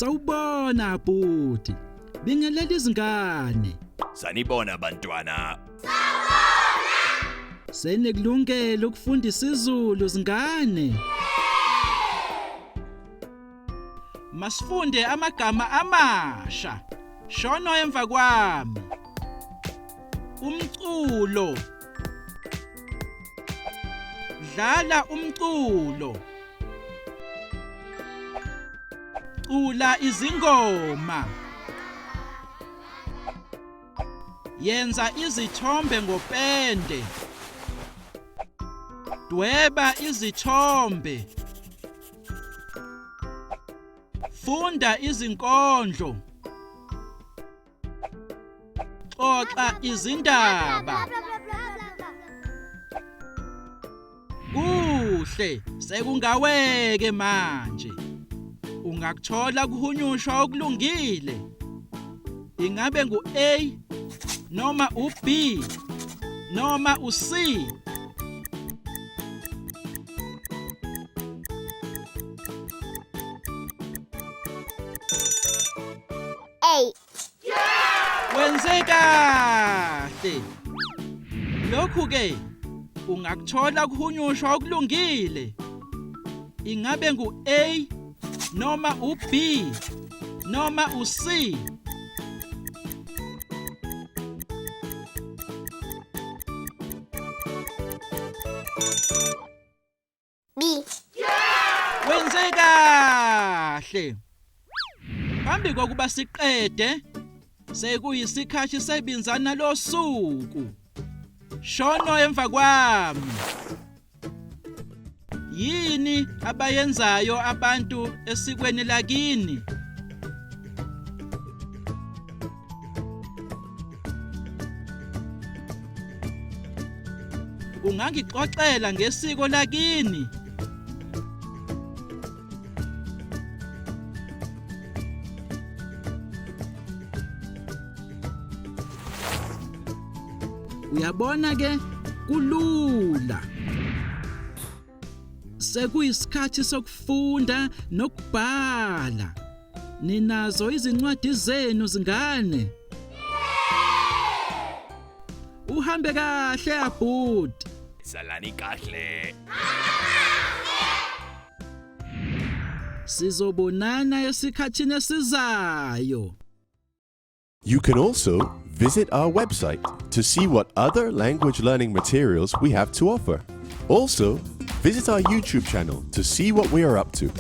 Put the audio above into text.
Sawubona Abuti. Bingelela izingane. Sanibona bantwana. Senikulungele ukufunda isiZulu zingane. Masifunde amagama amasha. Shono emva kwami. Umculo. Dlala umculo. Cula izingoma. Yenza izithombe ngopende. Dweba izithombe. Funda izinkondlo. Xoxa izindaba. Kuhle, sekungaweke manje. Ungakuthola kuhunyushwa okulungile. Ingabe ngu-A noma u-B noma u-C. A. Wenze kahle. Lokhu ke ungakuthola kuhunyushwa okulungile. Ingabe ngu-A noma u-B noma u-C. B. Wenze kahle. Phambi kokuba siqede, sekuyisikhathi sebinzana losuku. Shono emva kwami. Yini abayenzayo abantu esikweni lakini? Ungangixoxela ngesiko lakini? Uyabona ke kulula. Sekuyisikhathi sokufunda nokubhala. Ninazo izincwadi zenu zingane? Uhambe kahle Abuti. Salani kahle. Sizobonana esikhathini esizayo. You can also visit our website to see what other language learning materials we have to offer. Also, visit our YouTube channel to see what we are up to.